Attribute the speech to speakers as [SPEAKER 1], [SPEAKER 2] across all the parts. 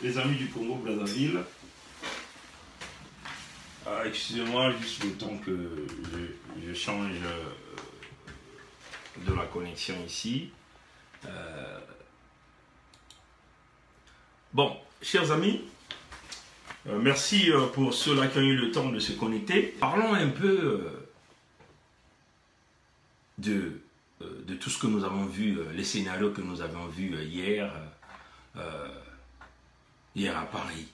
[SPEAKER 1] les amis du Congo-Brazzaville. Excusez-moi, juste le temps que je change de la connexion ici. Bon, chers amis, merci pour ceux-là qui ont eu le temps de se connecter. Parlons un peu de tout ce que nous avons vu, les scénarios que nous avons vus hier à Paris.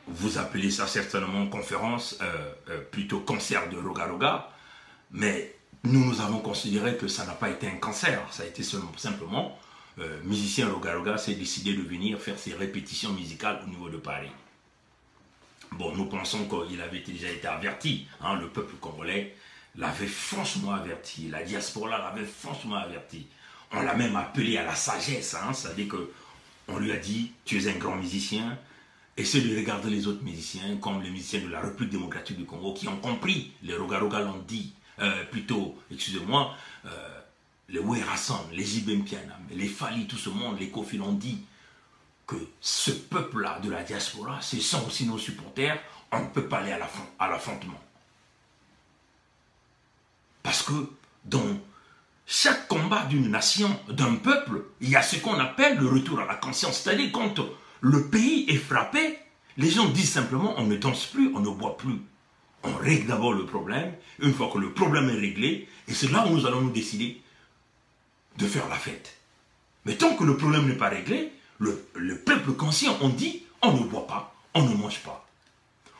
[SPEAKER 1] Vous appelez ça certainement conférence, plutôt concert de Roga-Roga, mais nous avons considéré que ça n'a pas été un concert, ça a été simplement musicien Roga-Roga s'est décidé de venir faire ses répétitions musicales au niveau de Paris. Bon, nous pensons qu'il avait déjà été averti, hein, le peuple congolais l'avait franchement averti, la diaspora l'avait franchement averti. On l'a même appelé à la sagesse, hein, c'est-à-dire qu'on lui a dit, tu es un grand musicien, essaie de regarder les autres musiciens, comme les musiciens de la République démocratique du Congo, qui ont compris, les Roga-Roga l'ont dit, plutôt, excusez-moi, les Werasan, les Ibempiana, les Fali, tout ce monde, les Kofi l'ont dit, que ce peuple-là de la diaspora, ce sont aussi nos supporters, on ne peut pas aller à l'affrontement. Parce que dans chaque combat d'une nation, d'un peuple, il y a ce qu'on appelle le retour à la conscience. C'est-à-dire quand le pays est frappé, les gens disent simplement on ne danse plus, on ne boit plus. On règle d'abord le problème, une fois que le problème est réglé, et c'est là où nous allons nous décider de faire la fête. Mais tant que le problème n'est pas réglé, le peuple conscient, on dit on ne boit pas, on ne mange pas.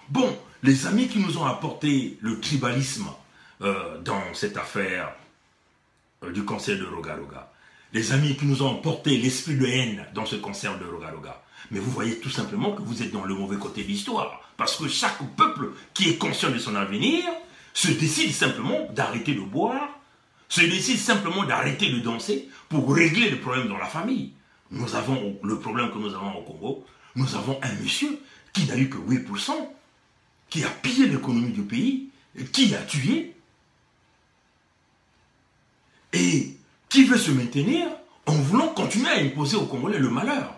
[SPEAKER 1] Bon, les amis qui nous ont apporté le tribalisme dans cette affaire du concert de Roga-Roga, les amis qui nous ont apporté l'esprit de haine dans ce concert de Roga-Roga, mais vous voyez tout simplement que vous êtes dans le mauvais côté de l'histoire, parce que chaque peuple qui est conscient de son avenir se décide simplement d'arrêter de boire, se décide simplement d'arrêter de danser pour régler le problème dans la famille. Nous avons le problème que nous avons au Congo, nous avons un monsieur qui n'a eu que 8%, qui a pillé l'économie du pays, qui a tué, et qui veut se maintenir en voulant continuer à imposer aux Congolais le malheur.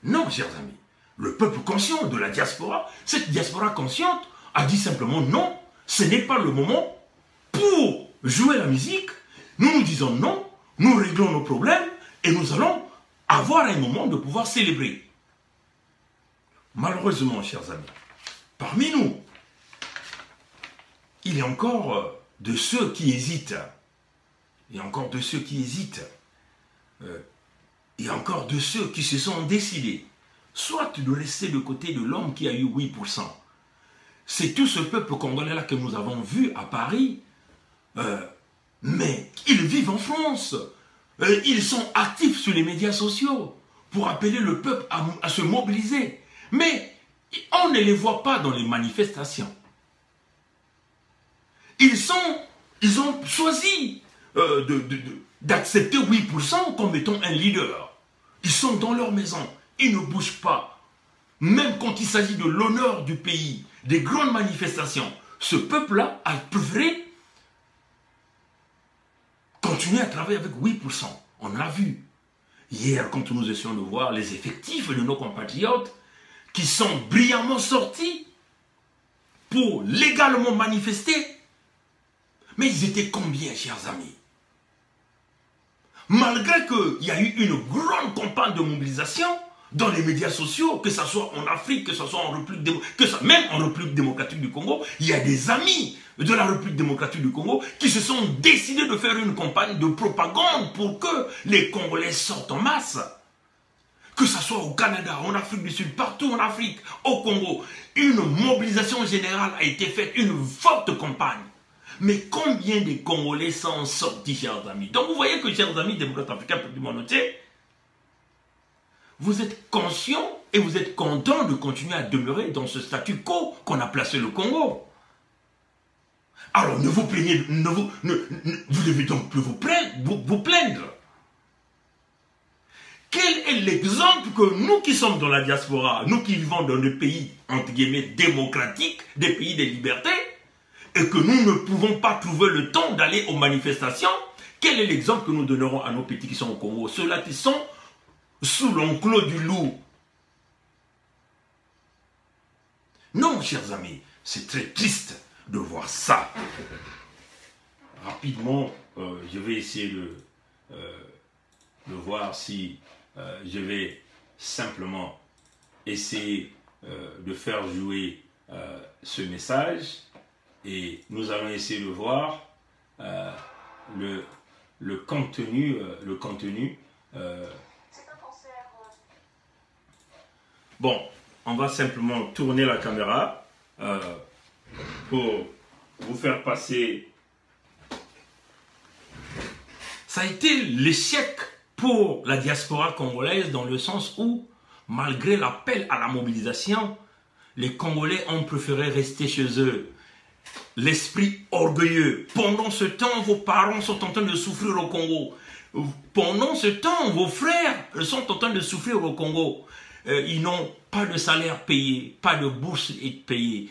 [SPEAKER 1] Non, chers amis, le peuple conscient de la diaspora, cette diaspora consciente, a dit simplement non, ce n'est pas le moment pour jouer la musique. Nous nous disons non, nous réglons nos problèmes et nous allons avoir un moment de pouvoir célébrer. Malheureusement, chers amis, parmi nous, il y a encore de ceux qui hésitent. Il y a encore de ceux qui hésitent. Il y a encore de ceux qui se sont décidés, soit de rester de côté de l'homme qui a eu 8%. C'est tout ce peuple congolais-là que nous avons vu à Paris, mais ils vivent en France. Ils sont actifs sur les médias sociaux pour appeler le peuple à se mobiliser. Mais on ne les voit pas dans les manifestations. Ils ont choisi d'accepter 8% comme étant un leader. Ils sont dans leur maison, ils ne bougent pas. Même quand il s'agit de l'honneur du pays, des grandes manifestations, ce peuple-là a préféré continuer à travailler avec 8%. On l'a vu. Hier, quand nous essayons de voir les effectifs de nos compatriotes qui sont brillamment sortis pour légalement manifester, mais ils étaient combien, chers amis? Malgré qu'il y a eu une grande campagne de mobilisation dans les médias sociaux, que ce soit en Afrique, que ce soit en République, même en République démocratique du Congo, il y a des amis de la République démocratique du Congo qui se sont décidés de faire une campagne de propagande pour que les Congolais sortent en masse. Que ce soit au Canada, en Afrique du Sud, partout en Afrique, au Congo, une mobilisation générale a été faite, une forte campagne. Mais combien de Congolais sont sortis, chers amis? Donc vous voyez que, chers amis démocrates africains du monde entier, vous êtes conscients et vous êtes contents de continuer à demeurer dans ce statu quo qu'on a placé le Congo. Alors ne vous plaignez, vous devez donc plus vous plaindre. Quel est l'exemple que nous qui sommes dans la diaspora, nous qui vivons dans des pays, entre guillemets, démocratiques, des pays de liberté, et que nous ne pouvons pas trouver le temps d'aller aux manifestations, quel est l'exemple que nous donnerons à nos petits qui sont au Congo? Ceux-là qui sont sous l'enclos du loup. Non, chers amis, c'est très triste de voir ça. Rapidement, je vais essayer de voir si je vais simplement essayer de faire jouer ce message et nous allons essayer de voir le contenu. Bon, on va simplement tourner la caméra pour vous faire passer. Ça a été l'échec pour la diaspora congolaise dans le sens où, malgré l'appel à la mobilisation, les Congolais ont préféré rester chez eux. L'esprit orgueilleux. Pendant ce temps, vos parents sont en train de souffrir au Congo. Pendant ce temps, vos frères sont en train de souffrir au Congo. Ils n'ont pas de salaire payé, pas de bourse payée,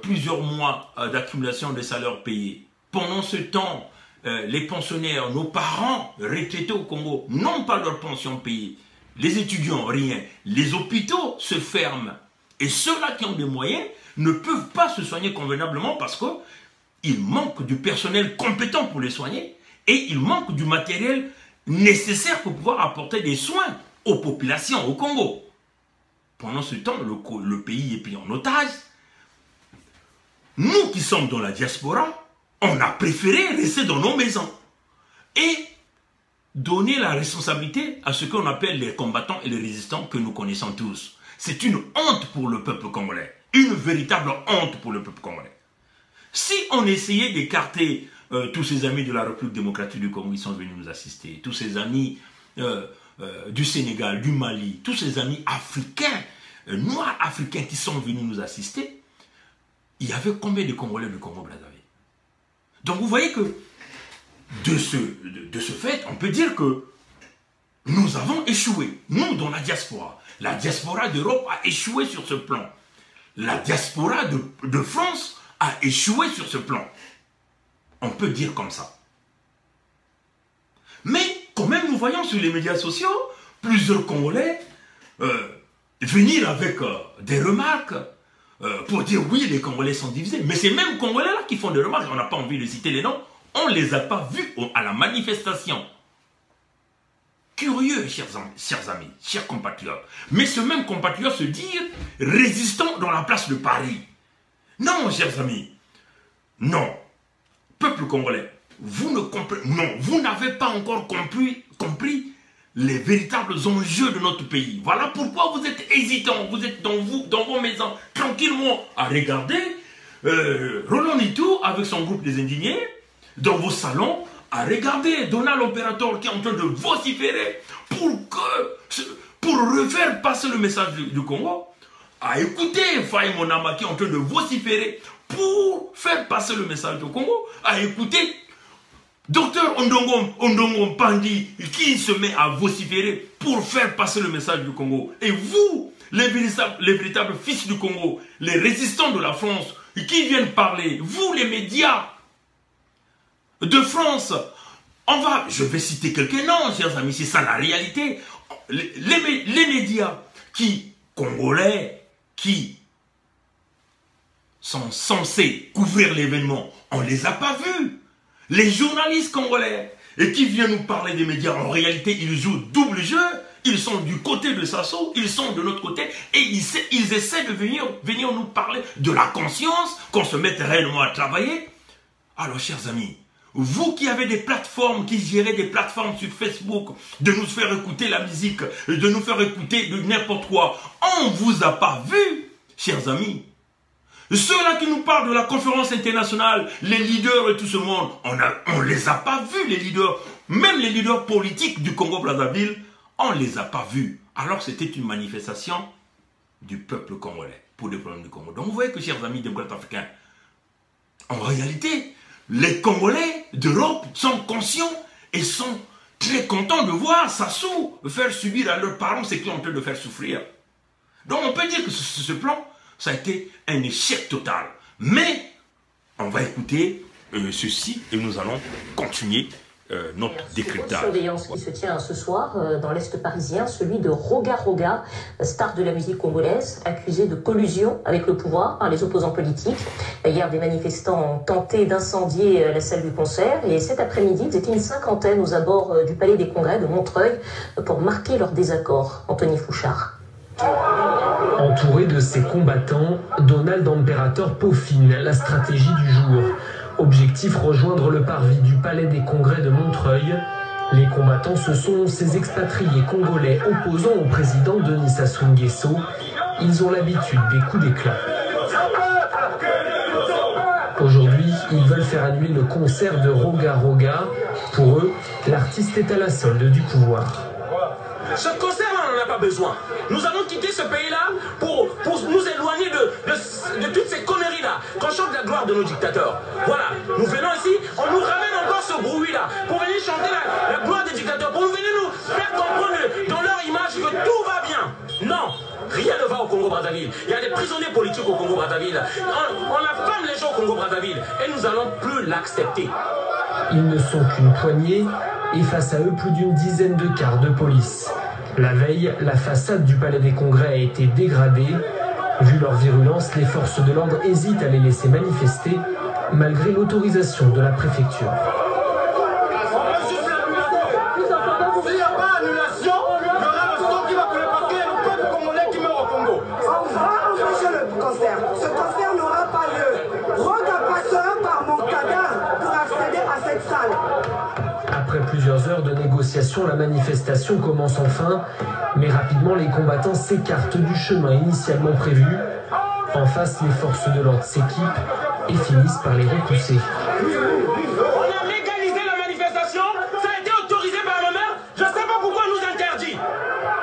[SPEAKER 1] plusieurs mois d'accumulation de salaires payés. Pendant ce temps, les pensionnaires, nos parents retraités au Congo, n'ont pas leur pension payée. Les étudiants, rien. Les hôpitaux se ferment. Et ceux-là qui ont des moyens ne peuvent pas se soigner convenablement parce qu'il manque du personnel compétent pour les soigner et il manque du matériel nécessaire pour pouvoir apporter des soins aux populations au Congo. Pendant ce temps, le pays est pris en otage. Nous qui sommes dans la diaspora, on a préféré rester dans nos maisons et donner la responsabilité à ce qu'on appelle les combattants et les résistants que nous connaissons tous. C'est une honte pour le peuple congolais. Une véritable honte pour le peuple congolais. Si on essayait d'écarter tous ces amis de la République démocratique du Congo qui sont venus nous assister, tous ces amis du Sénégal, du Mali, tous ces amis africains, noirs africains qui sont venus nous assister, il y avait combien de Congolais du Congo-Brazzaville? Donc vous voyez que de ce fait, on peut dire que nous avons échoué, nous dans la diaspora. La diaspora d'Europe a échoué sur ce plan. La diaspora de France a échoué sur ce plan. On peut dire comme ça. Mais quand même, nous voyons sur les médias sociaux plusieurs Congolais venir avec des remarques pour dire oui, les Congolais sont divisés. Mais ces mêmes Congolais-là qui font des remarques, on n'a pas envie de citer les noms, on ne les a pas vus à la manifestation. Curieux, chers amis, chers compatriotes. Mais ce même compatriote se dire résistant dans la place de Paris. Non, chers amis. Non. Peuple congolais, vous ne comprenez. Non, vous n'avez pas encore compris les véritables enjeux de notre pays. Voilà pourquoi vous êtes hésitants. Vous êtes dans vos maisons, tranquillement, à regarder Roland Nitou avec son groupe des indignés, dans vos salons, à regarder Donald Opérateur qui est en train de vociférer pour refaire passer le message du Congo, à écouter Faye Monama qui est en train de vociférer pour faire passer le message du Congo, à écouter Docteur Ondongo Pandi qui se met à vociférer pour faire passer le message du Congo. Et vous, les véritables fils du Congo, les résistants de la France, qui viennent parler, vous les médias de France, je vais citer quelques noms, chers amis, c'est ça la réalité. Les médias congolais, qui sont censés couvrir l'événement, on ne les a pas vus. Les journalistes congolais, et qui viennent nous parler des médias, en réalité, ils jouent double jeu. Ils sont du côté de Sassou, ils sont de notre côté, et ils essaient de venir nous parler de la conscience, qu'on se mette réellement à travailler. Alors, chers amis, vous qui avez des plateformes, qui gérez des plateformes sur Facebook, de nous faire écouter la musique, de nous faire écouter de n'importe quoi, on ne vous a pas vu, chers amis. Ceux-là qui nous parlent de la conférence internationale, les leaders et tout ce monde, on les a pas vus, les leaders. Même les leaders politiques du Congo-Brazzaville, on ne les a pas vus. Alors c'était une manifestation du peuple congolais pour les problèmes du Congo. Donc vous voyez que, chers amis démocrates africains, en réalité, les Congolais d'Europe sont conscients et sont très contents de voir Sassou faire subir à leurs parents ce qu'ils ont en train de faire souffrir. Donc on peut dire que ce plan, ça a été un échec total. Mais on va écouter ceci et nous allons continuer notre décryptage.
[SPEAKER 2] Surveillance qui se tient ce soir dans l'Est parisien, celui de Roga Roga, star de la musique congolaise, accusé de collusion avec le pouvoir par les opposants politiques. Hier, des manifestants ont tenté d'incendier la salle du concert et cet après-midi, ils étaient une cinquantaine aux abords du Palais des Congrès de Montreuil pour marquer leur désaccord. Anthony Fouchard.
[SPEAKER 3] Entouré de ses combattants, Donald Imperator peaufine la stratégie du jour. Objectif, rejoindre le parvis du Palais des Congrès de Montreuil. Les combattants, ce sont ces expatriés congolais opposants au président Denis Sassou Nguesso. Ils ont l'habitude des coups d'éclat. Aujourd'hui, ils veulent faire annuler le concert de Roga Roga. Pour eux, l'artiste est à la solde du pouvoir.
[SPEAKER 4] Ce concert-là, on n'en a pas besoin. Nous allons quitter ce pays-là pour nous éloigner de toutes ces conneries-là. Qu'on chante la gloire de nos dictateurs. Voilà, nous venons ici, on nous ramène encore ce bruit-là pour venir chanter la gloire des dictateurs, pour venir nous faire comprendre dans leur image que tout va bien. Non, rien ne va au Congo-Brazzaville. Il y a des prisonniers politiques au Congo-Brazzaville. On affame les gens au Congo-Brazzaville et nous n'allons plus l'accepter.
[SPEAKER 3] Ils ne sont qu'une poignée et face à eux, plus d'une dizaine de cars de police. La veille, la façade du Palais des Congrès a été dégradée. Vu leur virulence, les forces de l'ordre hésitent à les laisser manifester, malgré l'autorisation de la préfecture.
[SPEAKER 4] S'il n'y a pas annulation, il y aura le sang qui va couler parce qu'il y a le peuple congolais qui meurt au Congo.
[SPEAKER 5] On va empêcher le concert. Ce concert n'aura pas lieu. Roga passera par mon cadavre pour accéder à cette salle.
[SPEAKER 3] Après plusieurs heures de négociations, la manifestation commence enfin, mais rapidement les combattants s'écartent du chemin initialement prévu. En face, les forces de l'ordre s'équipent et finissent par les repousser.
[SPEAKER 4] On a légalisé la manifestation, ça a été autorisé par le maire, je ne sais pas pourquoi on nous interdit.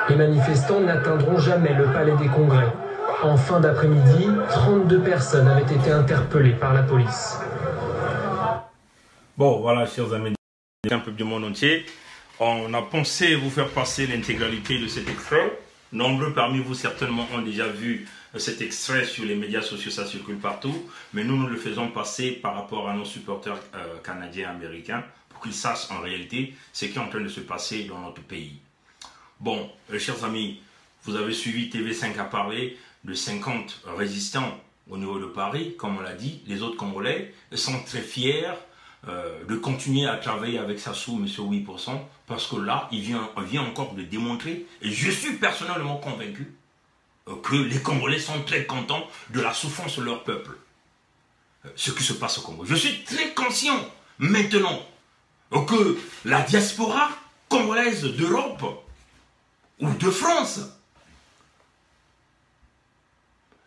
[SPEAKER 3] Les manifestants n'atteindront jamais le Palais des Congrès. En fin d'après-midi, 32 personnes avaient été interpellées par la police.
[SPEAKER 1] Bon, voilà, chers amis, un peu du monde entier, on a pensé vous faire passer l'intégralité de cet extrait. Nombreux parmi vous certainement ont déjà vu cet extrait sur les médias sociaux, ça circule partout, mais nous le faisons passer par rapport à nos supporters canadiens, américains, pour qu'ils sachent en réalité ce qui est en train de se passer dans notre pays. Bon, chers amis, vous avez suivi TV5 à parler de 50 résistants au niveau de Paris, comme on l'a dit. Les autres Congolais sont très fiers de continuer à travailler avec Sassou, M. 8%, parce que là, il vient encore de démontrer, et je suis personnellement convaincu, que les Congolais sont très contents de la souffrance de leur peuple. Ce qui se passe au Congo. Je suis très conscient, maintenant, que la diaspora congolaise d'Europe, ou de France,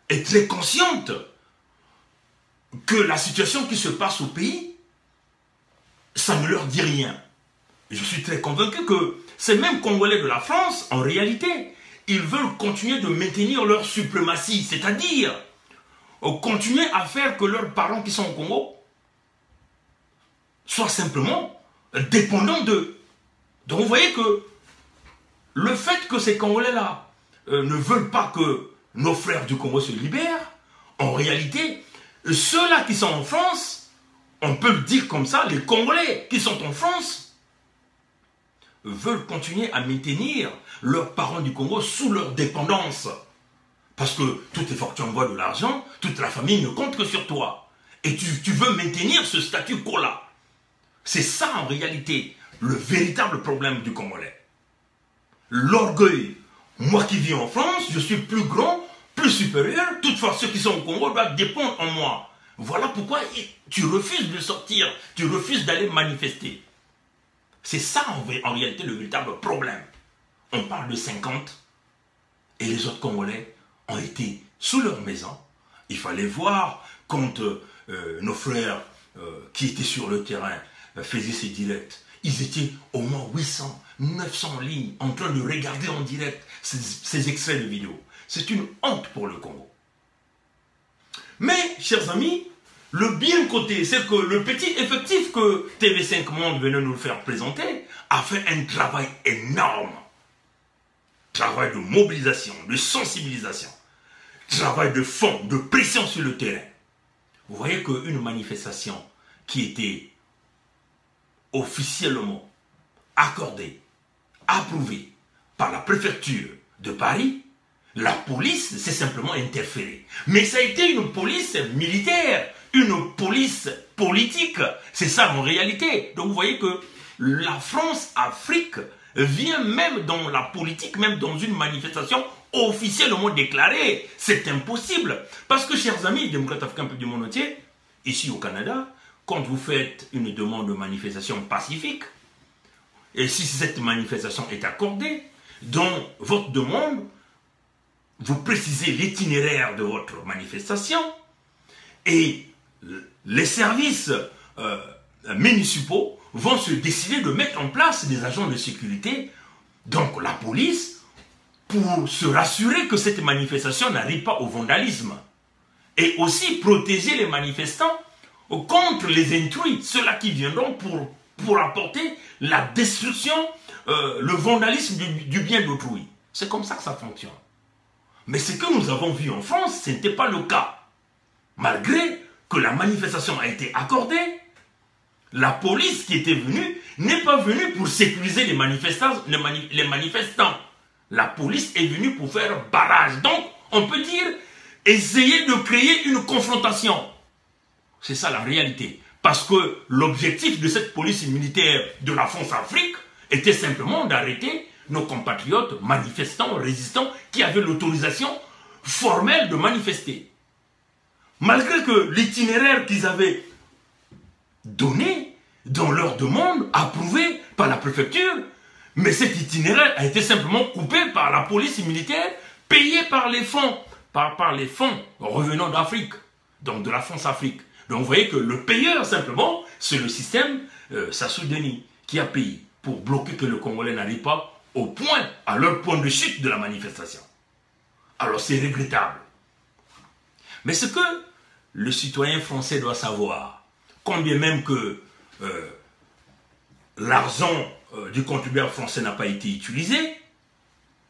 [SPEAKER 1] est très consciente que la situation qui se passe au pays, ça ne leur dit rien. Je suis très convaincu que ces mêmes Congolais de la France, en réalité, ils veulent continuer de maintenir leur suprématie, c'est-à-dire continuer à faire que leurs parents qui sont au Congo soient simplement dépendants d'eux. Donc vous voyez que le fait que ces Congolais-là ne veulent pas que nos frères du Congo se libèrent, en réalité, ceux-là qui sont en France, on peut le dire comme ça, les Congolais qui sont en France veulent continuer à maintenir leurs parents du Congo sous leur dépendance. Parce que toutes les fois que tu envoies de l'argent, toute la famille ne compte que sur toi. Et tu veux maintenir ce statu quo-là. C'est ça en réalité le véritable problème du Congolais. L'orgueil. Moi qui vis en France, je suis plus grand, plus supérieur. Toutefois, ceux qui sont au Congo doivent dépendre en moi. Voilà pourquoi tu refuses de sortir, tu refuses d'aller manifester. C'est ça en réalité le véritable problème. On parle de 50 et les autres Congolais ont été sous leur maison. Il fallait voir quand nos frères qui étaient sur le terrain faisaient ces directs. Ils étaient au moins 800, 900 lignes en train de regarder en direct ces extraits de vidéos. C'est une honte pour le Congo. Mais, chers amis, le bien côté, c'est que le petit effectif que TV5 Monde venait nous le faire présenter a fait un travail énorme. Travail de mobilisation, de sensibilisation, travail de fond, de pression sur le terrain. Vous voyez qu'une manifestation qui était officiellement accordé, approuvé par la préfecture de Paris, la police s'est simplement interférée. Mais ça a été une police militaire, une police politique. C'est ça en réalité. Donc vous voyez que la France-Afrique vient même dans la politique, même dans une manifestation officiellement déclarée. C'est impossible. Parce que, chers amis, démocrates africains du monde entier, ici au Canada, quand vous faites une demande de manifestation pacifique, et si cette manifestation est accordée, dans votre demande, vous précisez l'itinéraire de votre manifestation et les services municipaux vont se décider de mettre en place des agents de sécurité, donc la police, pour se rassurer que cette manifestation n'arrive pas au vandalisme et aussi protéger les manifestants contre les intrus, ceux-là qui viendront pour apporter la destruction, le vandalisme du bien d'autrui. C'est comme ça que ça fonctionne. Mais ce que nous avons vu en France, ce n'était pas le cas. Malgré que la manifestation a été accordée, la police qui était venue n'est pas venue pour sécuriser les manifestants. La police est venue pour faire barrage. Donc, on peut dire, essayer de créer une confrontation. C'est ça la réalité. Parce que l'objectif de cette police militaire de la France-Afrique était simplement d'arrêter nos compatriotes manifestants, résistants, qui avaient l'autorisation formelle de manifester. Malgré que l'itinéraire qu'ils avaient donné dans leur demande, approuvé par la préfecture, mais cet itinéraire a été simplement coupé par la police militaire, payé par les fonds, par les fonds revenant d'Afrique, donc de la France-Afrique. Donc vous voyez que le payeur simplement, c'est le système Sassou Nguesso qui a payé pour bloquer que le Congolais n'arrive pas au point, à leur point de chute de la manifestation. Alors c'est regrettable. Mais ce que le citoyen français doit savoir, combien même que l'argent du contribuable français n'a pas été utilisé,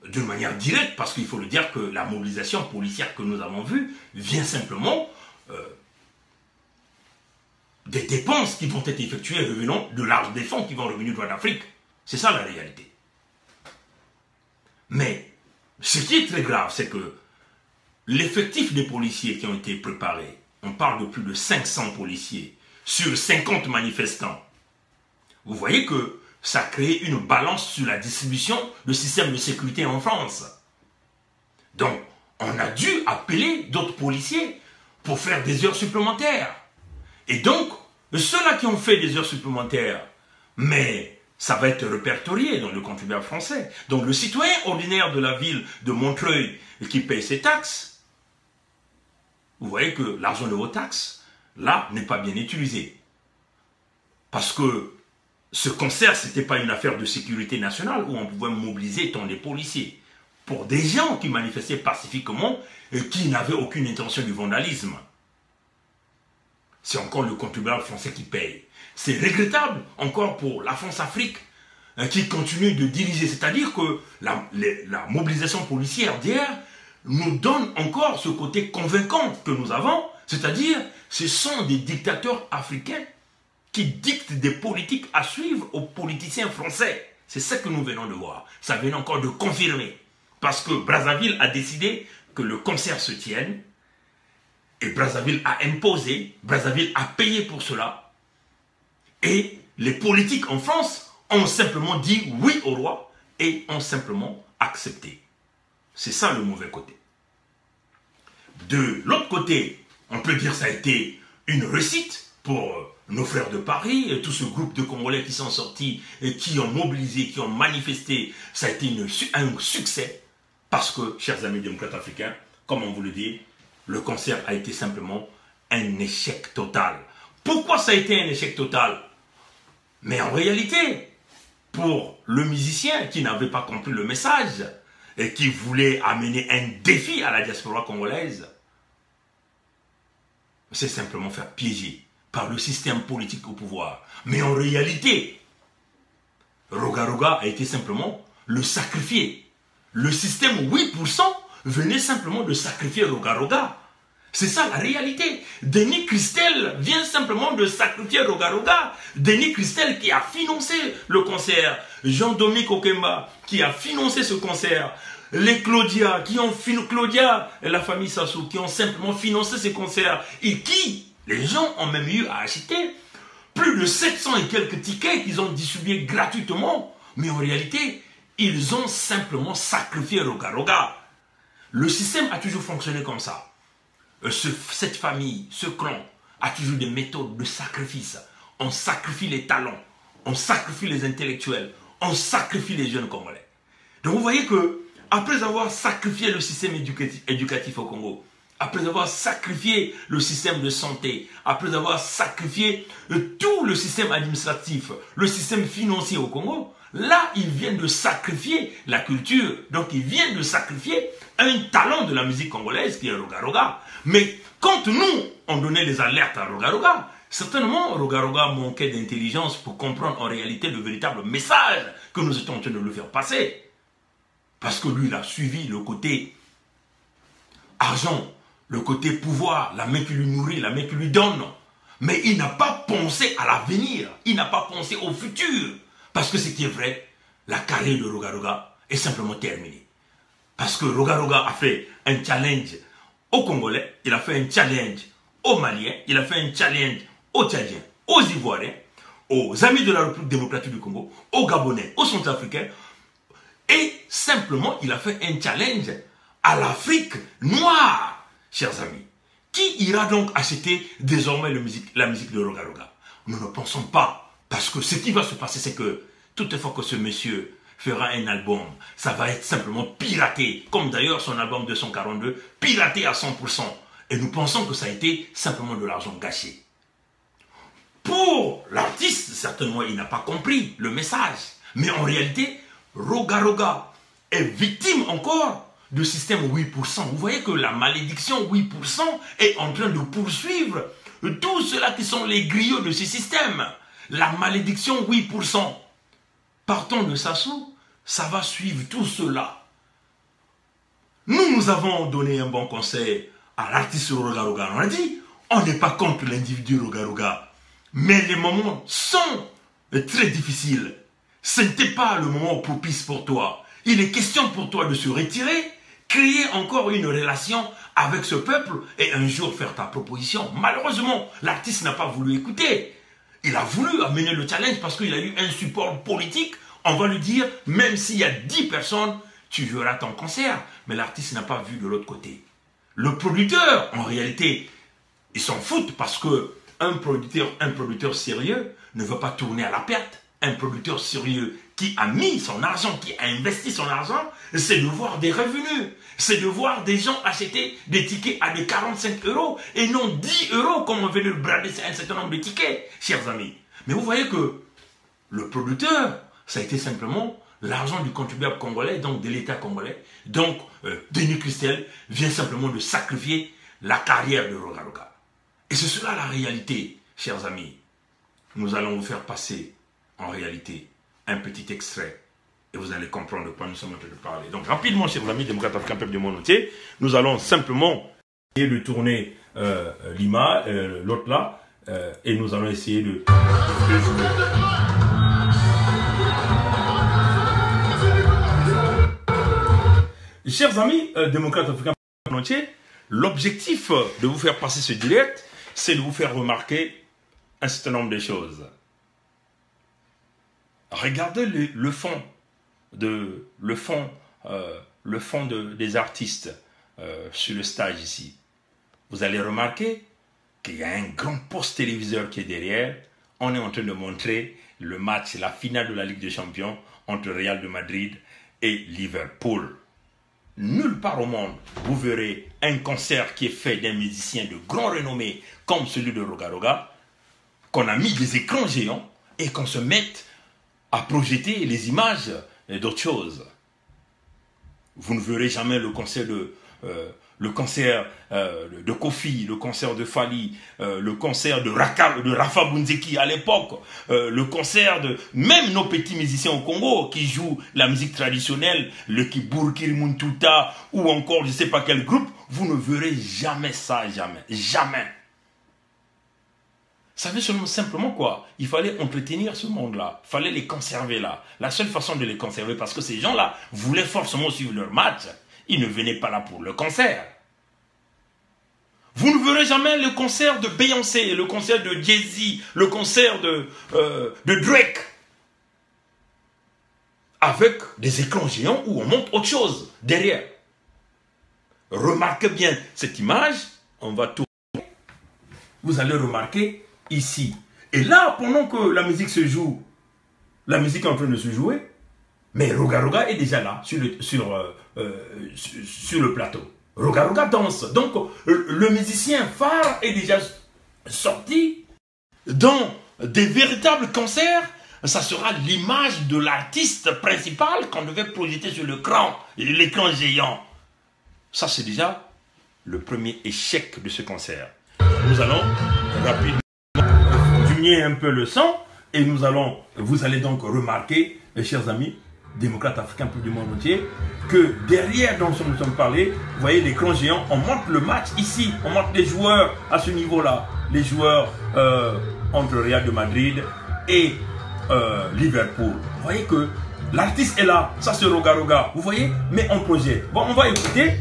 [SPEAKER 1] d'une manière directe, parce qu'il faut le dire que la mobilisation policière que nous avons vue vient simplement des dépenses qui vont être effectuées revenant de l'argent des fonds qui vont revenir de l'Afrique. C'est ça la réalité. Mais ce qui est très grave, c'est que l'effectif des policiers qui ont été préparés, on parle de plus de 500 policiers sur 50 manifestants. Vous voyez que ça crée une balance sur la distribution du système de sécurité en France. Donc, on a dû appeler d'autres policiers pour faire des heures supplémentaires. Et donc, ceux-là qui ont fait des heures supplémentaires, mais ça va être répertorié dans le contribuable français. Donc le citoyen ordinaire de la ville de Montreuil qui paye ses taxes, vous voyez que l'argent de vos taxes, là, n'est pas bien utilisé. Parce que ce concert, ce n'était pas une affaire de sécurité nationale où on pouvait mobiliser tant des policiers pour des gens qui manifestaient pacifiquement et qui n'avaient aucune intention du vandalisme. C'est encore le contribuable français qui paye. C'est regrettable encore pour la France-Afrique qui continue de diriger. C'est-à-dire que la mobilisation policière d'hier nous donne encore ce côté convaincant que nous avons. C'est-à-dire ce sont des dictateurs africains qui dictent des politiques à suivre aux politiciens français. C'est ce que nous venons de voir. Ça vient encore de confirmer. Parce que Brazzaville a décidé que le concert se tienne. Et Brazzaville a imposé, Brazzaville a payé pour cela. Et les politiques en France ont simplement dit oui au roi et ont simplement accepté. C'est ça le mauvais côté. De l'autre côté, on peut dire que ça a été une réussite pour nos frères de Paris et tout ce groupe de Congolais qui sont sortis et qui ont mobilisé, qui ont manifesté. Ça a été un succès parce que, chers amis démocrates africains, comme on vous le dit, le concert a été simplement un échec total. Pourquoi ça a été un échec total? Mais en réalité, pour le musicien qui n'avait pas compris le message et qui voulait amener un défi à la diaspora congolaise, c'est simplement faire piéger par le système politique au pouvoir. Mais en réalité, Roga Roga a été simplement le sacrifié. Le système 8% venait simplement de sacrifier Roga Roga. C'est ça la réalité. Denis Christel vient simplement de sacrifier Roga Roga. Denis Christel qui a financé le concert. Jean-Dominique Okemba qui a financé ce concert. Les Claudia qui ont Claudia et la famille Sassou qui ont simplement financé ces concerts. Et qui, les gens ont même eu à acheter plus de 700 et quelques tickets qu'ils ont distribués gratuitement. Mais en réalité, ils ont simplement sacrifié Roga Roga. Le système a toujours fonctionné comme ça. Cette famille, ce clan, a toujours des méthodes de sacrifice. On sacrifie les talents, on sacrifie les intellectuels, on sacrifie les jeunes Congolais. Donc vous voyez que, après avoir sacrifié le système éducatif au Congo, après avoir sacrifié le système de santé, après avoir sacrifié tout le système administratif, le système financier au Congo, là, ils viennent de sacrifier la culture. Donc, ils viennent de sacrifier un talent de la musique congolaise qui est Roga Roga. Mais quand nous, on donnait les alertes à Roga Roga, certainement, Roga Roga manquait d'intelligence pour comprendre en réalité le véritable message que nous étions en train de lui faire passer. Parce que lui, il a suivi le côté argent, le côté pouvoir, la main qui lui nourrit, la main qui lui donne. Mais il n'a pas pensé à l'avenir, il n'a pas pensé au futur. Parce que ce qui est vrai, la carrière de Roga Roga est simplement terminée. Parce que Roga Roga a fait un challenge aux Congolais, il a fait un challenge aux Maliens, il a fait un challenge aux Tchadiens, aux Ivoiriens, aux amis de la République démocratique du Congo, aux Gabonais, aux Centrafricains. Et simplement, il a fait un challenge à l'Afrique noire, chers amis. Qui ira donc acheter désormais la musique de Roga Roga? Nous ne pensons pas. Parce que ce qui va se passer, c'est que toutefois que ce monsieur fera un album, ça va être simplement piraté, comme d'ailleurs son album 242, piraté à 100%. Et nous pensons que ça a été simplement de l'argent gâché. Pour l'artiste, certainement, il n'a pas compris le message. Mais en réalité, Roga Roga est victime encore du système 8%. Vous voyez que la malédiction 8% est en train de poursuivre tous ceux-là qui sont les griots de ce système. La malédiction 8%. Partons de Sassou, ça va suivre tout cela. Nous avons donné un bon conseil à l'artiste Roga Roga. On a dit, on n'est pas contre l'individu Roga Roga. Mais les moments sont très difficiles. Ce n'était pas le moment propice pour toi. Il est question pour toi de se retirer, créer encore une relation avec ce peuple et un jour faire ta proposition. Malheureusement, l'artiste n'a pas voulu écouter. Il a voulu amener le challenge parce qu'il a eu un support politique. On va lui dire, même s'il y a 10 personnes, tu joueras ton concert. Mais l'artiste n'a pas vu de l'autre côté. Le producteur, en réalité, il s'en fout parce que un producteur sérieux ne veut pas tourner à la perte. Un producteur sérieux qui a mis son argent, qui a investi son argent, c'est de voir des revenus. C'est de voir des gens acheter des tickets à des 45 € et non 10 € comme on veut le brader un certain nombre de tickets, chers amis. Mais vous voyez que le producteur, ça a été simplement l'argent du contribuable congolais, donc de l'État congolais. Donc, Denis Christel vient simplement de sacrifier la carrière de Roga Roga. Et c'est cela la réalité, chers amis. Nous allons vous faire passer, en réalité, un petit extrait. Et vous allez comprendre de quoi nous sommes en train de parler. Donc, rapidement, chers amis, démocrates africains, peuple du monde entier, nous allons simplement essayer de tourner l'image, l'autre là, et nous allons essayer de chers amis, démocrates africains, peuple du monde entier, l'objectif de vous faire passer ce direct, c'est de vous faire remarquer un certain nombre de choses. Regardez le fond des artistes sur le stage ici. Vous allez remarquer qu'il y a un grand poste téléviseur qui est derrière. On est en train de montrer le match, la finale de la Ligue des Champions entre Real de Madrid et Liverpool. Nulle part au monde, vous verrez un concert qui est fait d'un musicien de grand renommée comme celui de Roga Roga, qu'on a mis des écrans géants et qu'on se mette à projeter les images d'autres choses. Vous ne verrez jamais le concert le concert de Kofi, le concert de Fali, le concert de Rafa Bunzeki à l'époque, le concert de même nos petits musiciens au Congo qui jouent la musique traditionnelle, le Kiburkiri Muntuta ou encore je ne sais pas quel groupe, vous ne verrez jamais ça, jamais, jamais. Ça veut simplement quoi? Il fallait entretenir ce monde-là, il fallait les conserver là. La seule façon de les conserver, parce que ces gens-là voulaient forcément suivre leur match, ils ne venaient pas là pour le concert. Vous ne verrez jamais le concert de Beyoncé, le concert de Jay-Z, le concert de Drake, avec des écrans géants où on montre autre chose derrière. Remarquez bien cette image, on va tourner, vous allez remarquer ici. Et là, pendant que la musique se joue, la musique est en train de se jouer, mais Roga Roga est déjà là, sur le plateau. Roga Roga danse. Donc, le musicien phare est déjà sorti dans des véritables concerts. Ça sera l'image de l'artiste principal qu'on devait projeter sur l'écran géant. Ça, c'est déjà le premier échec de ce concert. Nous allons rapidement diminuer un peu le son et vous allez donc remarquer, mes chers amis, démocrates africains plus du monde entier, que derrière, dans ce que nous sommes parlé, vous voyez l'écran géant, on montre le match ici, on montre les joueurs à ce niveau-là, les joueurs entre Real de Madrid et Liverpool. Vous voyez que l'artiste est là, ça c'est Roga Roga, vous voyez, mais on projette. Bon, on va écouter.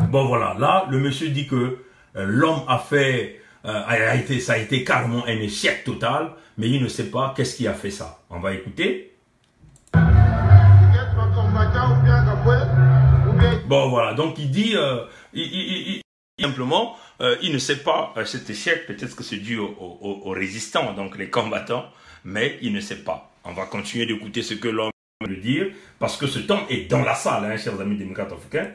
[SPEAKER 1] Bon voilà, là le monsieur dit que l'homme a fait, ça a été carrément un échec total, mais il ne sait pas qu'est-ce qui a fait ça. On va écouter. Bon voilà, donc il dit, simplement, il ne sait pas cet échec, peut-être que c'est dû aux résistants, donc les combattants, mais il ne sait pas. On va continuer d'écouter ce que l'homme veut dire, parce que ce temps est dans la salle, hein, chers amis démocrates africains.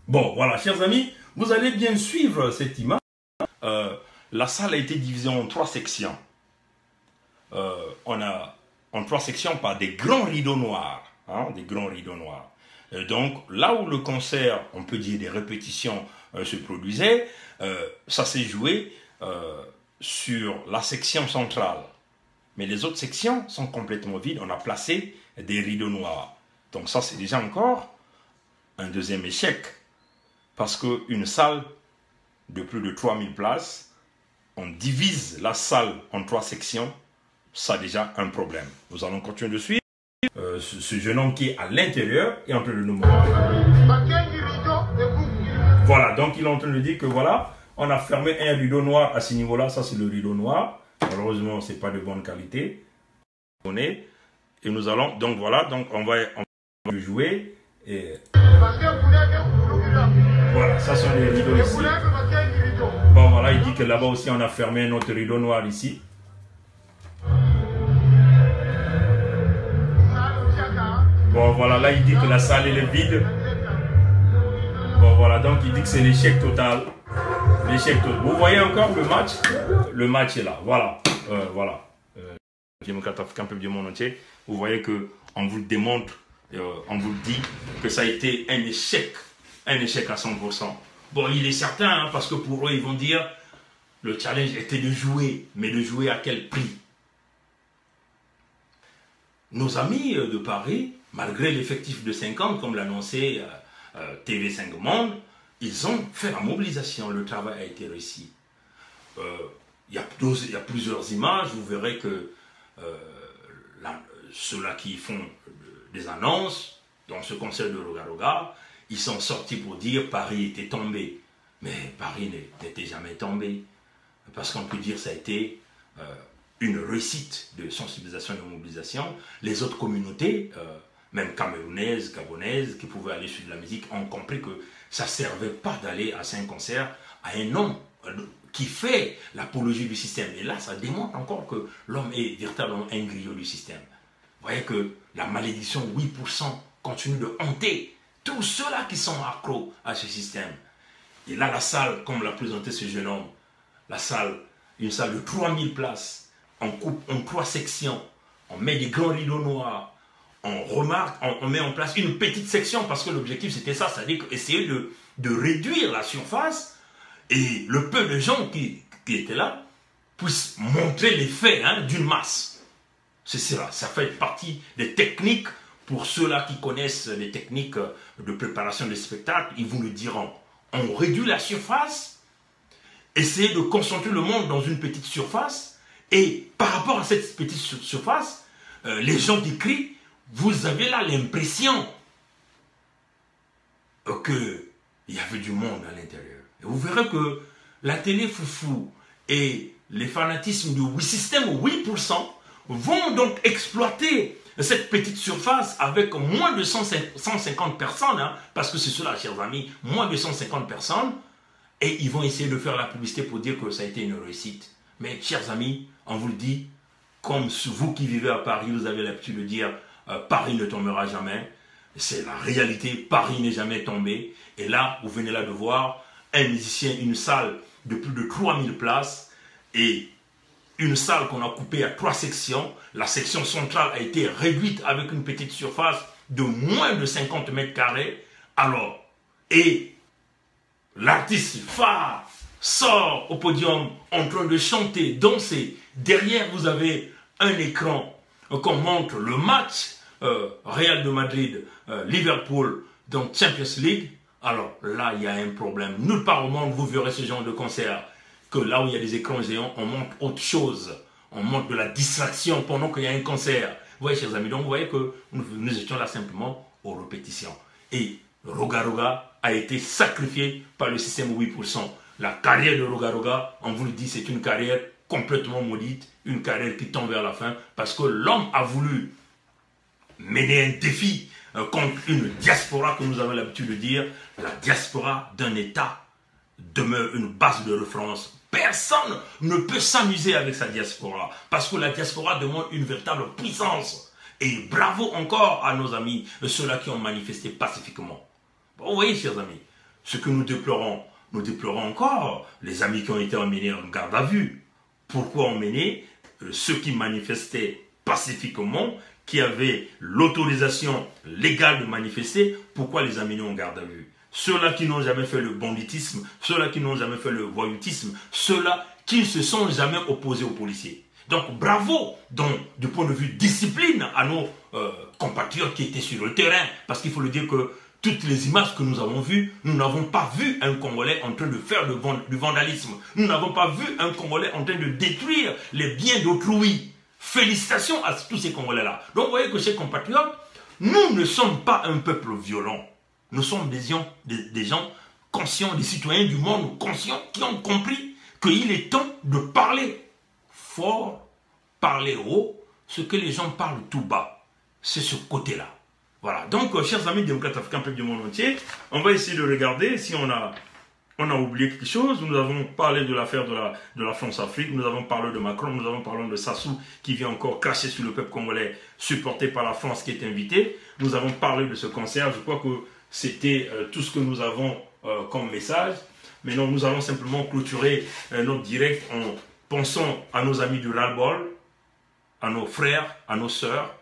[SPEAKER 1] Bon, voilà, chers amis, vous allez bien suivre cette image. La salle a été divisée en 3 sections. On a en 3 sections par des grands rideaux noirs. Hein, des grands rideaux noirs. Donc, là où le concert, on peut dire des répétitions, se produisaient, ça s'est joué sur la section centrale. Mais les autres sections sont complètement vides. On a placé des rideaux noirs. Donc ça, c'est déjà encore un deuxième échec. Parce qu'une salle de plus de 3000 places, on divise la salle en 3 sections, ça a déjà un problème. Nous allons continuer de suivre. Ce jeune homme qui est à l'intérieur est en train de nous montrer. Voilà, donc il est en train de dire que voilà, on a fermé un rideau noir à ce niveau-là, ça c'est le rideau noir. Malheureusement, ce n'est pas de bonne qualité. Et nous allons, donc voilà, donc on va jouer. Et... Voilà, ça sont les rideaux ici. Bon voilà, il dit que là-bas aussi on a fermé un autre rideau noir ici. Bon voilà, là il dit que la salle elle est vide. Bon voilà, donc il dit que c'est l'échec total. L'échec total. Vous voyez encore le match? Le match est là, voilà. Voilà. Démocrate africain, peuple du monde entier. Vous voyez que on vous le démontre, on vous le dit que ça a été un échec à 100%. Bon, il est certain, hein, parce que pour eux, ils vont dire, le challenge était de jouer, mais de jouer à quel prix? Nos amis de Paris, malgré l'effectif de 50, comme l'annonçait TV5 Monde, ils ont fait la mobilisation, le travail a été réussi. Il y a plusieurs images, vous verrez que ceux-là qui font des annonces, dans ce concert de Roga Roga, ils sont sortis pour dire Paris était tombé. Mais Paris n'était jamais tombé. Parce qu'on peut dire que ça a été une réussite de sensibilisation et de mobilisation. Les autres communautés, même camerounaises, gabonaises, qui pouvaient aller sur de la musique, ont compris que ça ne servait pas d'aller à un concert à un homme qui fait l'apologie du système. Et là, ça démontre encore que l'homme est véritablement un griot du système. Vous voyez que la malédiction 8% continue de hanter tous ceux-là qui sont accros à ce système. Et là, la salle, comme l'a présenté ce jeune homme, la salle, une salle de 3000 places, on coupe en 3 sections, on met des grands rideaux noirs, on met en place une petite section parce que l'objectif c'était ça, c'est-à-dire essayer de réduire la surface et le peu de gens qui étaient là puissent montrer l'effet d'une masse. C'est cela, ça fait partie des techniques. Pour ceux-là qui connaissent les techniques de préparation des spectacles, ils vous le diront. On réduit la surface, essayer de concentrer le monde dans une petite surface, et par rapport à cette petite surface, les gens qui crient, vous avez là l'impression qu'il y avait du monde à l'intérieur. Et vous verrez que la télé foufou et les fanatismes du système 8% vont donc exploiter cette petite surface avec moins de 150 personnes, parce que c'est cela, chers amis, moins de 150 personnes, et ils vont essayer de faire la publicité pour dire que ça a été une réussite. Mais, chers amis, on vous le dit, comme vous qui vivez à Paris, vous avez l'habitude de dire Paris ne tombera jamais. C'est la réalité, Paris n'est jamais tombé. Et là, vous venez là de voir un musicien, une salle de plus de 3000 places, et une salle qu'on a coupée à 3 sections. La section centrale a été réduite avec une petite surface de moins de 50 mètres carrés. Alors, et l'artiste phare sort au podium en train de chanter, danser. Derrière, vous avez un écran qu'on montre le match Real de Madrid, Liverpool dans Champions League. Alors là, il y a un problème. Nulle part au monde, vous verrez ce genre de concert. Que là où il y a des écrans géants, on montre autre chose. On montre de la distraction pendant qu'il y a un concert. Vous voyez, chers amis, donc vous voyez que nous étions là simplement aux répétitions. Et Roga Roga a été sacrifié par le système 8%. La carrière de Roga Roga, on vous le dit, c'est une carrière complètement maudite, une carrière qui tombe vers la fin, parce que l'homme a voulu mener un défi contre une diaspora que nous avons l'habitude de dire. La diaspora d'un État demeure une base de référence. Personne ne peut s'amuser avec sa diaspora, parce que la diaspora demande une véritable puissance. Et bravo encore à nos amis, ceux-là qui ont manifesté pacifiquement. Bon, vous voyez, chers amis, ce que nous déplorons encore les amis qui ont été emmenés en garde à vue. Pourquoi emmener ceux qui manifestaient pacifiquement, qui avaient l'autorisation légale de manifester, pourquoi les amener en garde à vue? Ceux-là qui n'ont jamais fait le banditisme, ceux-là qui n'ont jamais fait le voyoutisme, ceux-là qui ne se sont jamais opposés aux policiers. Donc bravo, donc, du point de vue discipline, à nos compatriotes qui étaient sur le terrain, parce qu'il faut le dire que toutes les images que nous avons vues, nous n'avons pas vu un Congolais en train de faire du vandalisme. Nous n'avons pas vu un Congolais en train de détruire les biens d'autrui. Félicitations à tous ces Congolais-là. Donc vous voyez que ces compatriotes, nous ne sommes pas un peuple violent. Nous sommes des gens conscients, des citoyens du monde conscients qui ont compris qu'il est temps de parler fort, parler haut, ce que les gens parlent tout bas. C'est ce côté-là. Voilà. Donc, chers amis démocrates africains, peuple du monde entier, on va essayer de regarder si on a oublié quelque chose. Nous avons parlé de l'affaire de la France-Afrique, nous avons parlé de Macron, nous avons parlé de Sassou qui vient encore cracher sur le peuple congolais supporté par la France qui est invité. Nous avons parlé de ce concert. Je crois que c'était tout ce que nous avons comme message. Maintenant, nous allons simplement clôturer notre direct en pensant à nos amis du ras-le-bol, à nos frères, à nos sœurs,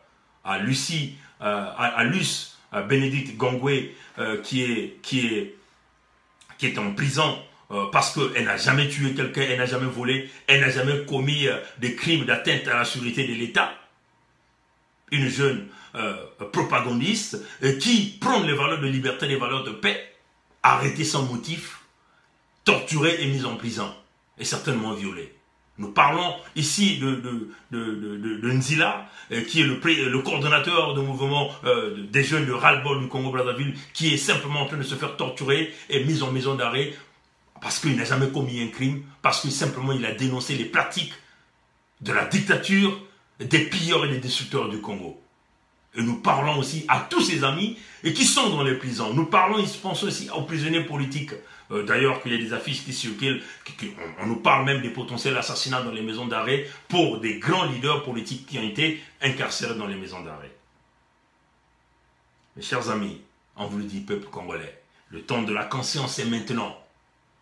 [SPEAKER 1] à Lucie, à Luce, à Bénédicte Gongwe qui est en prison parce qu'elle n'a jamais tué quelqu'un, elle n'a jamais volé, elle n'a jamais commis des crimes d'atteinte à la sécurité de l'État. Une jeune propagandiste qui prône les valeurs de liberté, les valeurs de paix, arrêtée sans motif, torturée et mise en prison, et certainement violée. Nous parlons ici de Nzila, qui est le coordonnateur du mouvement des jeunes de ras-le-bol du Congo-Brazzaville, qui est simplement en train de se faire torturer et mis en maison d'arrêt parce qu'il n'a jamais commis un crime, parce que simplement il a dénoncé les pratiques de la dictature des pilleurs et des destructeurs du Congo. Et nous parlons aussi à tous ces amis et qui sont dans les prisons. Nous parlons, ils pensent aussi aux prisonniers politiques. D'ailleurs, qu'il y a des affiches qui circulent, on nous parle même des potentiels assassinats dans les maisons d'arrêt pour des grands leaders politiques qui ont été incarcérés dans les maisons d'arrêt. Mes chers amis, On vous le dit, peuple congolais, le temps de la conscience est maintenant.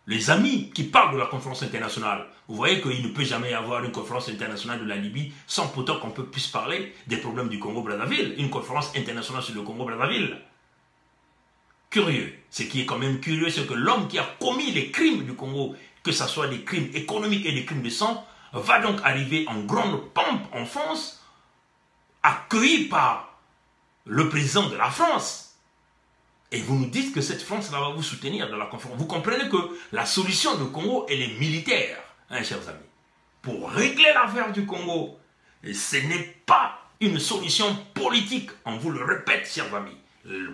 [SPEAKER 1] Les amis qui parlent de la conférence internationale, vous voyez qu'il ne peut jamais y avoir une conférence internationale de la Libye sans pourtant qu'on puisse parler des problèmes du Congo-Brazzaville. Une conférence internationale sur le Congo-Brazzaville. Curieux. Ce qui est quand même curieux, c'est que l'homme qui a commis les crimes du Congo, que ce soit des crimes économiques et des crimes de sang, va donc arriver en grande pompe en France, accueilli par le président de la France. Et vous nous dites que cette France-là va vous soutenir dans la conférence. Vous comprenez que la solution du Congo, elle est militaire, hein, chers amis. Pour régler l'affaire du Congo, et ce n'est pas une solution politique. On vous le répète, chers amis.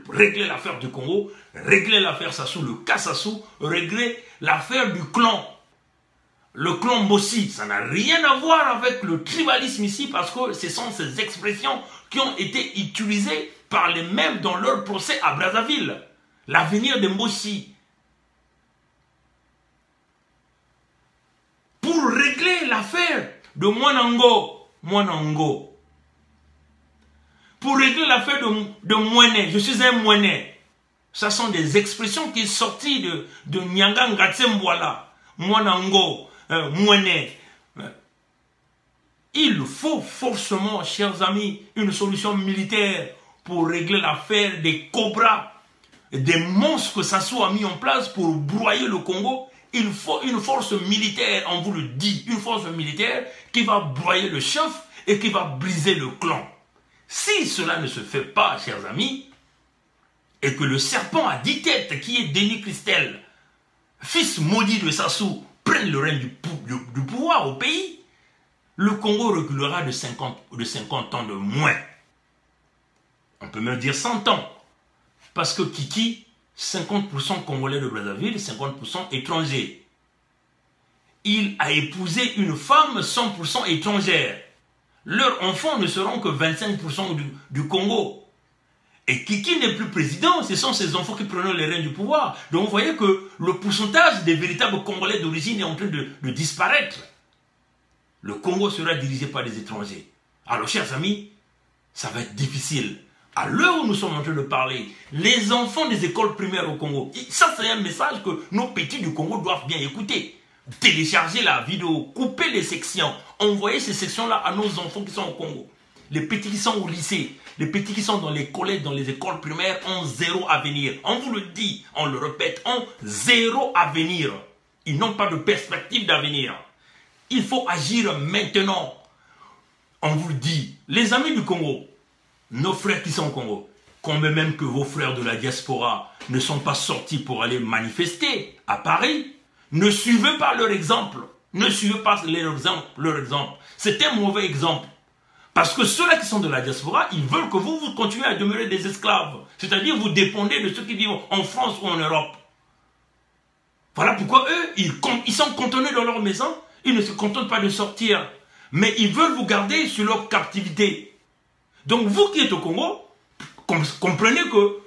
[SPEAKER 1] Régler l'affaire du Congo, régler l'affaire Sassou, le cas Sassou, régler l'affaire du clan. Le clan Bossi, ça n'a rien à voir avec le tribalisme ici, parce que ce sont ces expressions qui ont été utilisées par les mêmes dans leur procès à Brazzaville. L'avenir de Mbossi. Pour régler l'affaire de Mwanango. Pour régler l'affaire de Mouene, je suis un Mouene. Ce sont des expressions qui sont sorties de Nyanga Ngatsembwala. Mwanango, Mouene. Il faut forcément, chers amis, une solution militaire pour régler l'affaire des cobras, des monstres que Sassou a mis en place pour broyer le Congo. Il faut une force militaire, on vous le dit, une force militaire qui va broyer le chef et qui va briser le clan. Si cela ne se fait pas, chers amis, et que le serpent à 10 têtes qui est Denis Christel, fils maudit de Sassou, prenne le règne du pouvoir au pays, le Congo reculera de 50 ans de moins. On peut même dire 100 ans. Parce que Kiki, 50% Congolais de Brazzaville, 50% étrangers. Il a épousé une femme 100% étrangère. Leurs enfants ne seront que 25% du Congo. Et Kiki n'est plus président, ce sont ses enfants qui prennent les rênes du pouvoir. Donc vous voyez que le pourcentage des véritables Congolais d'origine est en train de disparaître. Le Congo sera dirigé par des étrangers. Alors chers amis, ça va être difficile. À l'heure où nous sommes en train de parler, les enfants des écoles primaires au Congo, ça c'est un message que nos petits du Congo doivent bien écouter. Télécharger la vidéo, couper les sections, envoyer ces sections-là à nos enfants qui sont au Congo. Les petits qui sont au lycée, les petits qui sont dans les collèges, dans les écoles primaires ont zéro avenir. On vous le dit, on le répète, ont zéro avenir. Ils n'ont pas de perspective d'avenir. Il faut agir maintenant. On vous le dit, les amis du Congo, nos frères qui sont au Congo, combien même que vos frères de la diaspora ne sont pas sortis pour aller manifester à Paris, ne suivez pas leur exemple. Ne suivez pas leur exemple. C'est un mauvais exemple. Parce que ceux-là qui sont de la diaspora, ils veulent que vous continuez à demeurer des esclaves. C'est-à-dire vous dépendez de ceux qui vivent en France ou en Europe. Voilà pourquoi eux, ils sont cantonnés dans leur maison. Ils ne se contentent pas de sortir. Mais ils veulent vous garder sur leur captivité. Donc vous qui êtes au Congo, comprenez que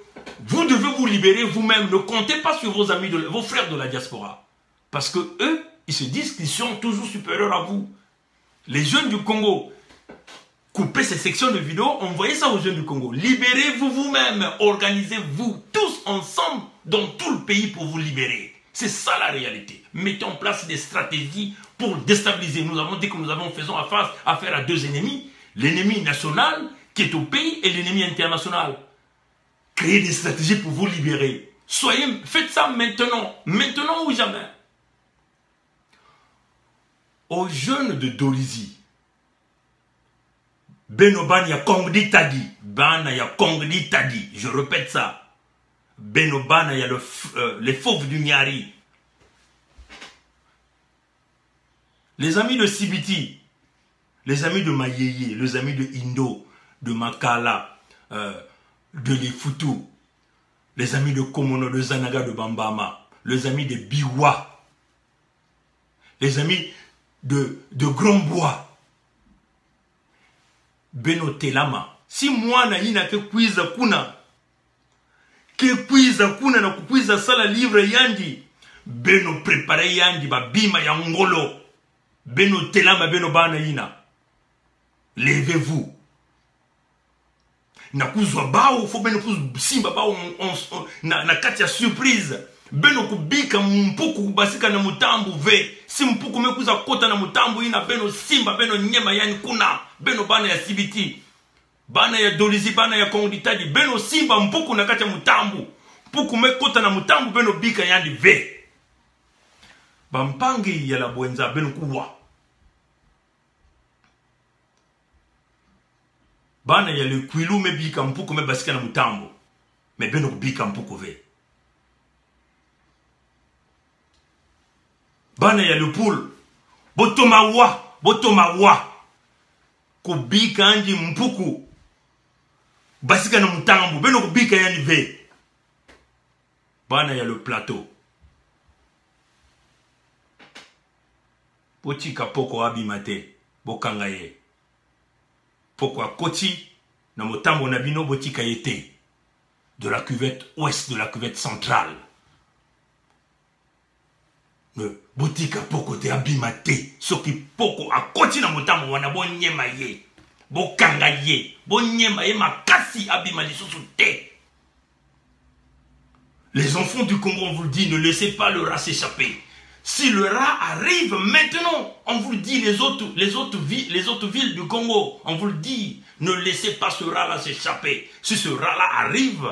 [SPEAKER 1] vous devez vous libérer vous-même. Ne comptez pas sur vos amis, vos frères de la diaspora. Parce que eux, ils se disent qu'ils sont toujours supérieurs à vous. Les jeunes du Congo, coupez ces sections de vidéos, envoyez ça aux jeunes du Congo. Libérez-vous vous-même, organisez-vous tous ensemble dans tout le pays pour vous libérer. C'est ça la réalité. Mettez en place des stratégies pour déstabiliser. Nous avons dit que nous avons affaire à deux ennemis. L'ennemi national qui est au pays et l'ennemi international. Créez des stratégies pour vous libérer. Faites ça maintenant. Maintenant ou jamais. Aux jeunes de Dolisie, Benobana ya Kongdi Tadi, Bana ya Kongdi Tadi, je répète ça. Benobana ya les fauves du Nyari. Les amis de Sibiti, les amis de Mayeye, les amis de Indo, de Makala, de Lifutu, les amis de Komono, de Zanaga, de Bambama, les amis de Biwa, les amis de Grandbois, Beno Telama. Si moi na yina ke kwiza kuna na kukwiza sala livre yandi, Beno prepare yandi ba bima ya ngolo. Beno Telama, Beno Bana yina. Levez-vous. na kuzwa bao fo beno simba bao na kati ya surprise beno kubika mpuku kubasika na mutambu ve si mpuku mekuza kota na mutambu ina beno simba beno nyema yani kuna beno bana ya CBT bana ya Dolizi bana ya Kongitadi beno simba mpuku na kati ya mutambu mpuku mekota na mutambu beno bika yani ve bampangi ya la bwenza beno kuwa bana ya le kwilu me bika mpuku me basika na mutambo me beno bika mpuku ve bana ya le poule botoma wa kubika anji mpuku basika na mutambo beno kubika yani ve bana ya le plateau botika poko abimate bokanga ye poko akoti na motambo na bino botika yete de la cuvette ouest, de la cuvette centrale. Ne botika poko te abimate soki poko akoti na motambo wana bonyema ye bokanga ye bonyema ye makasi abima lisusu te. Les enfants du Congo, on vous le dit, ne laissez pas le rat s'échapper. Si le rat arrive maintenant, on vous le dit, les autres villes du Congo, on vous le dit, ne laissez pas ce rat-là s'échapper. Si ce rat-là arrive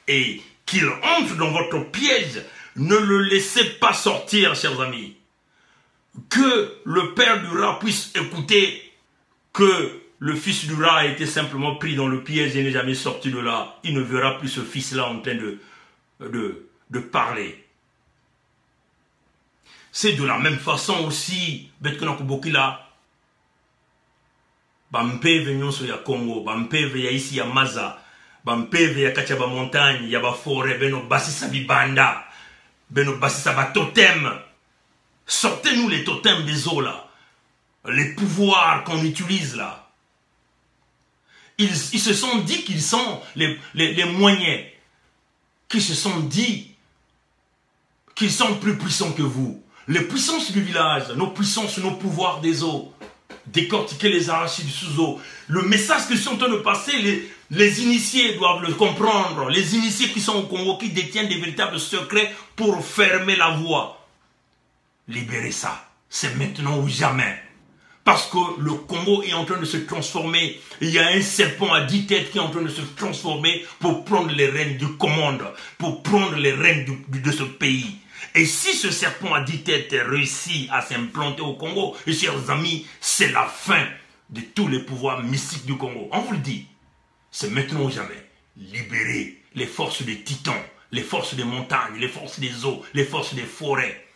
[SPEAKER 1] et qu'il entre dans votre piège, ne le laissez pas sortir, chers amis. Que le père du rat puisse écouter que le fils du rat a été simplement pris dans le piège et n'est jamais sorti de là. Il ne verra plus ce fils-là en train de parler. C'est de la même façon aussi, Betkona Kubokila, Bampeve nyonso ya Congo, Bampeve ya ici ya Maza, Bampeve ya Kachaba montagne, ya ba forêt, beno basisa bibanda, beno basisa ba totem. Sortez-nous les totems des eaux là, les pouvoirs qu'on utilise là. Ils se sont dit qu'ils sont les moyens, qui se sont dit qu'ils sont plus puissants que vous. Les puissances du village, nos puissances, nos pouvoirs des eaux, décortiquer les arachides sous eau. Le message que sont en train de passer, les initiés doivent le comprendre. Les initiés qui sont au Congo, qui détiennent des véritables secrets pour fermer la voie. Libérez ça. C'est maintenant ou jamais. Parce que le Congo est en train de se transformer. Il y a un serpent à 10 têtes qui est en train de se transformer pour prendre les rênes du commande, pour prendre les rênes de ce pays. Et si ce serpent à 10 têtes réussit à s'implanter au Congo, et chers amis, c'est la fin de tous les pouvoirs mystiques du Congo. On vous le dit, c'est maintenant ou jamais. Libérez les forces des titans, les forces des montagnes, les forces des eaux, les forces des forêts.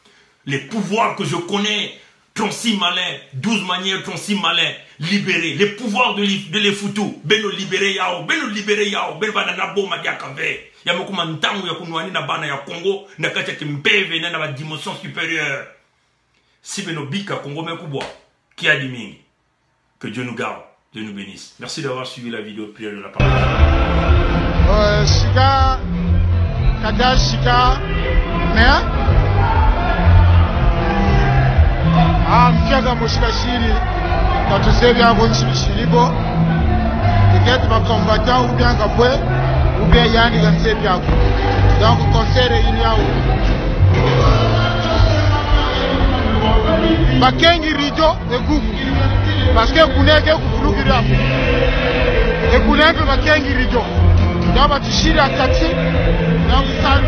[SPEAKER 1] Les pouvoirs que je connais, 36 malins, 12 manières 36 malins, libérés. Les pouvoirs de l'Efutu, beno libéré yao, beno banana boma diakave. Yamokuma ntangu ya kunuani na bana ya Congo, na kacha kimpeve na na dimension supérieure. Si beno bika Congo mekubwa, qui a dit mingi. Que Dieu nous garde, Dieu nous bénisse. Merci d'avoir suivi la vidéo de prière de la parole.
[SPEAKER 6] Shika, kada shika, mais mkiaga mushikashiri katusebya ngo nshibishiribo peut-être ma combattant ou bien kapwe ou bien yani gansebya donc concert il y a bakengi rido egu parce que kuneke kufurukira ekuneke bakengi rido donc batushira kati donc ça